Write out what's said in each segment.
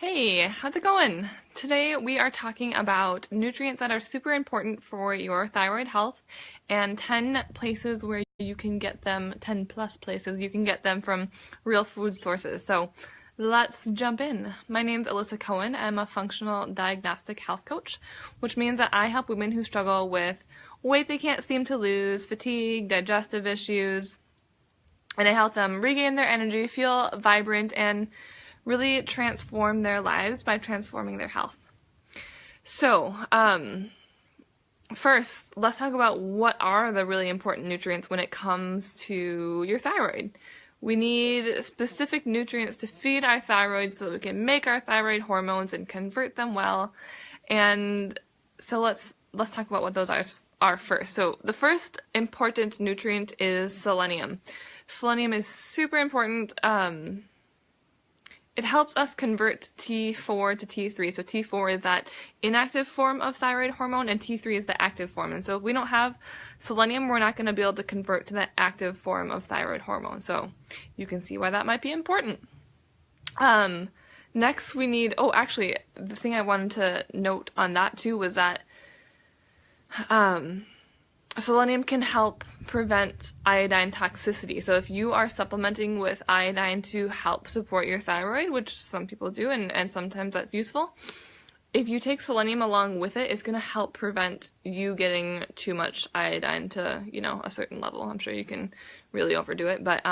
Hey, how's it going? Today we are talking about nutrients that are super important for your thyroid health and 10 places where you can get them, 10 plus places you can get them from real food sources. So let's jump in. My name's Alyssa Cohen. I'm a functional diagnostic health coach, which means that I help women who struggle with weight they can't seem to lose, fatigue, digestive issues, and I help them regain their energy, feel vibrant, and really transform their lives by transforming their health. So, first, let's talk about what are the really important nutrients when it comes to your thyroid. We need specific nutrients to feed our thyroid so that we can make our thyroid hormones and convert them well. And so let's talk about what those are first. So the first important nutrient is selenium. Selenium is super important. It helps us convert T4 to T3. So T4 is that inactive form of thyroid hormone and T3 is the active form. And so if we don't have selenium, we're not going to be able to convert to the active form of thyroid hormone. So you can see why that might be important. Next we need, actually the thing I wanted to note on that too was that selenium can help prevent iodine toxicity. So if you are supplementing with iodine to help support your thyroid, which some people do and sometimes that's useful, if you take selenium along with it, it's going to help prevent you getting too much iodine to, a certain level. I'm sure you can really overdo it, but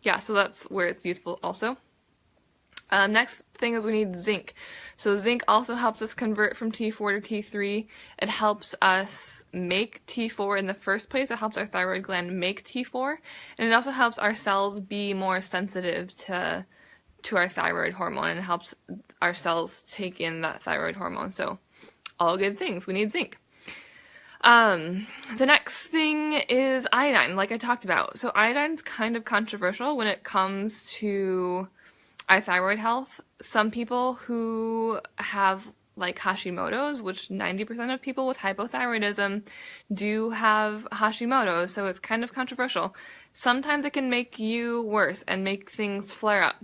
yeah, so that's where it's useful also. Next thing is we need zinc. So zinc also helps us convert from T4 to T3. It helps us make T4 in the first place. It helps our thyroid gland make T4. And it also helps our cells be more sensitive to our thyroid hormone, and it helps our cells take in that thyroid hormone. So all good things. We need zinc. The next thing is iodine, like I talked about. So iodine's kind of controversial when it comes to our thyroid health. Some people who have like Hashimoto's, which 90% of people with hypothyroidism do have Hashimoto's, so it's kind of controversial. Sometimes it can make you worse and make things flare up.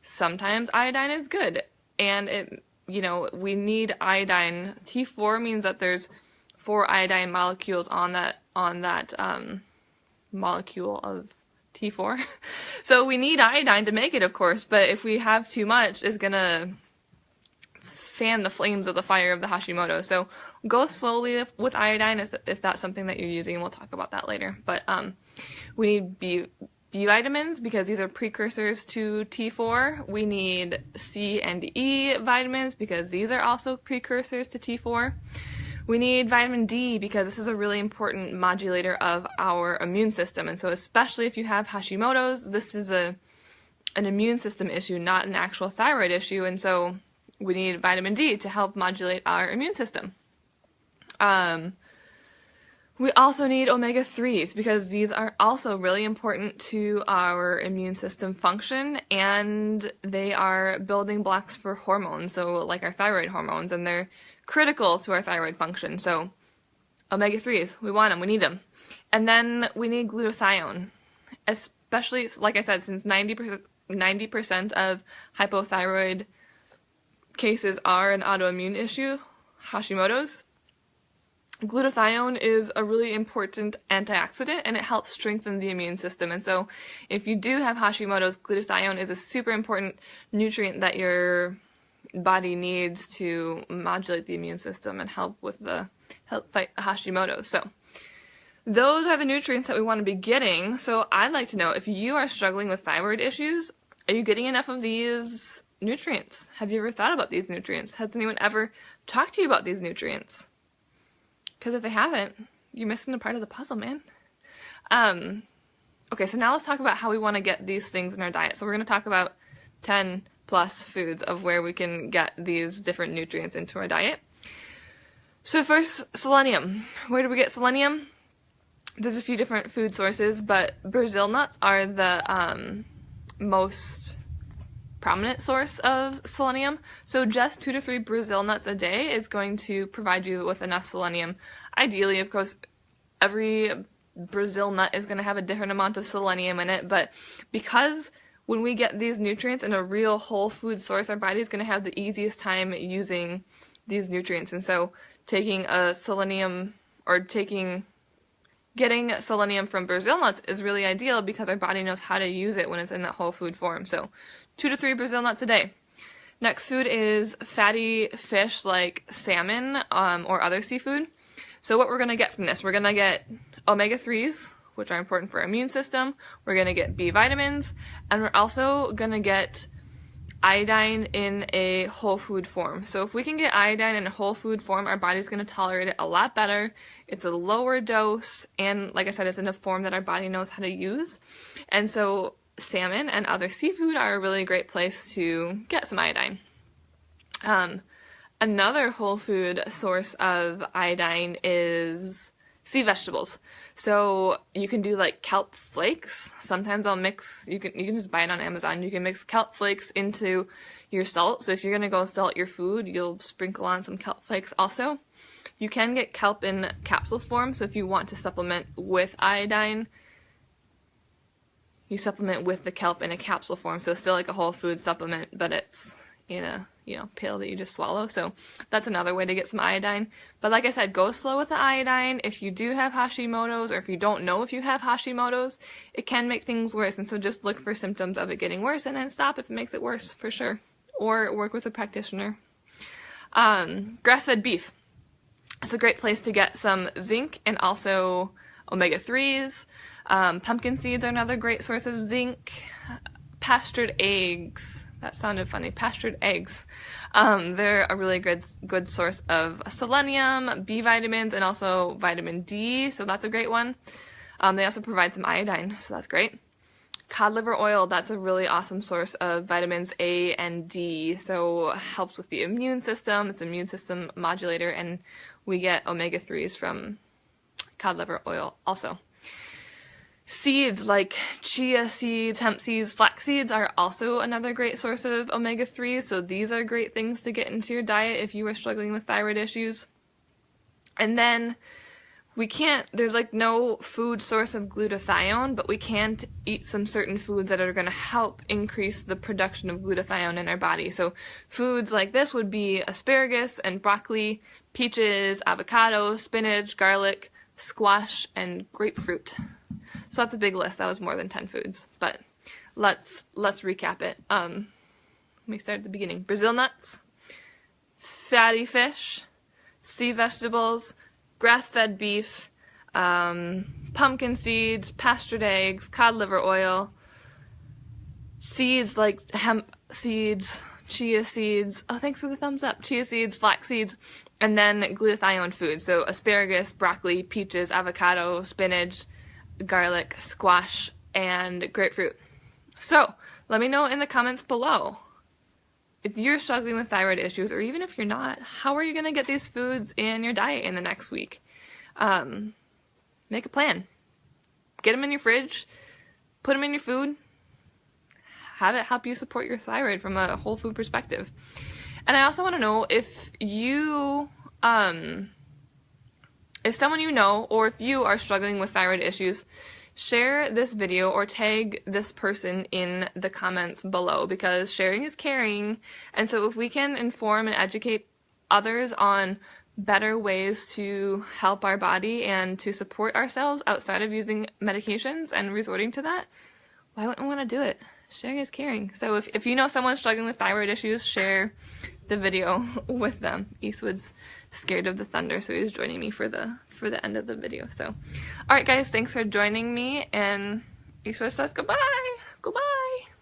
Sometimes iodine is good, and we need iodine. T4 means that there's 4 iodine molecules on that molecule of T4. So we need iodine to make it, of course, but if we have too much, it's gonna fan the flames of the fire of the Hashimoto. So go slowly with iodine if that's something that you're using, and we'll talk about that later. But we need B vitamins because these are precursors to T4. We need C and E vitamins because these are also precursors to T4. We need vitamin D because this is a really important modulator of our immune system. And so especially if you have Hashimoto's, this is an immune system issue, not an actual thyroid issue. And so we need vitamin D to help modulate our immune system. We also need omega-3s because these are also really important to our immune system function, and they are building blocks for hormones, so like our thyroid hormones, and they're critical to our thyroid function. So omega-3s, we want them, we need them. And then we need glutathione, especially, like I said, since 90% of hypothyroid cases are an autoimmune issue, Hashimoto's. Glutathione is a really important antioxidant, and it helps strengthen the immune system. And so if you do have Hashimoto's, glutathione is a super important nutrient that your body needs to modulate the immune system and help fight Hashimoto. So those are the nutrients that we want to be getting. So I'd like to know, if you are struggling with thyroid issues, are you getting enough of these nutrients? Have you ever thought about these nutrients? Has anyone ever talked to you about these nutrients? Because if they haven't, you're missing a part of the puzzle, man. Okay, so now let's talk about how we want to get these things in our diet. So we're going to talk about 10 plus foods of where we can get these different nutrients into our diet. So first, selenium. Where do we get selenium? There's a few different food sources, but Brazil nuts are the most prominent source of selenium. So just 2 to 3 Brazil nuts a day is going to provide you with enough selenium. Ideally, of course, every Brazil nut is going to have a different amount of selenium in it, but because when we get these nutrients in a real whole food source, our body's going to have the easiest time using these nutrients. And so taking a selenium or getting selenium from Brazil nuts is really ideal because our body knows how to use it when it's in that whole food form. So 2 to 3 Brazil nuts a day. Next food is fatty fish like salmon or other seafood. So what we're going to get from this, we're going to get omega-3s, which are important for our immune system. We're going to get B vitamins, and we're also going to get iodine in a whole food form. So if we can get iodine in a whole food form, our body's going to tolerate it a lot better. It's a lower dose, and like I said, it's in a form that our body knows how to use. And so salmon and other seafood are a really great place to get some iodine. Another whole food source of iodine is sea vegetables. So you can do like kelp flakes. Sometimes I'll mix, you can just buy it on Amazon. You can mix kelp flakes into your salt. So if you're gonna go salt your food, you'll sprinkle on some kelp flakes also. You can get kelp in capsule form, so if you want to supplement with iodine, you supplement with the kelp in a capsule form. So it's still like a whole food supplement, but it's in a pill that you just swallow. So that's another way to get some iodine. But like I said, go slow with the iodine. If you do have Hashimoto's, or if you don't know if you have Hashimoto's, it can make things worse. And so just look for symptoms of it getting worse and then stop if it makes it worse, for sure. Or work with a practitioner. Grass-fed beef. It's a great place to get some zinc and also omega-3s. Pumpkin seeds are another great source of zinc. Pastured eggs. That sounded funny. Pastured eggs. They're a really good source of selenium, B vitamins, and also vitamin D, so that's a great one. They also provide some iodine, so that's great. Cod liver oil, that's a really awesome source of vitamins A and D, so helps with the immune system. It's an immune system modulator, and we get omega-3s from cod liver oil also. Seeds like chia seeds, hemp seeds, flax seeds are also another great source of omega-3s, so these are great things to get into your diet if you are struggling with thyroid issues. And then there's like no food source of glutathione, but we can't eat some certain foods that are going to help increase the production of glutathione in our body. So foods like this would be asparagus and broccoli, peaches, avocado, spinach, garlic, squash, and grapefruit. So that's a big list. That was more than 10 foods, but let's recap it. Let me start at the beginning. Brazil nuts, fatty fish, sea vegetables, grass-fed beef, pumpkin seeds, pastured eggs, cod liver oil, seeds like hemp seeds, chia seeds. Oh, thanks for the thumbs up. Chia seeds, flax seeds, and then glutathione foods. So asparagus, broccoli, peaches, avocado, spinach, garlic, squash, and grapefruit. So let me know in the comments below if you're struggling with thyroid issues, or even if you're not, how are you going to get these foods in your diet in the next week? Make a plan. Get them in your fridge, put them in your food, have it help you support your thyroid from a whole food perspective. And I also want to know if you, if someone you know, or if you are struggling with thyroid issues, share this video or tag this person in the comments below, because sharing is caring. And so if we can inform and educate others on better ways to help our body and to support ourselves outside of using medications and resorting to that, why wouldn't we want to do it? Sharing is caring. So if you know someone struggling with thyroid issues, share the video with them. Eastwood's scared of the thunder, so he's joining me for the end of the video. So, all right, guys, thanks for joining me, and Eastwood says goodbye. Goodbye.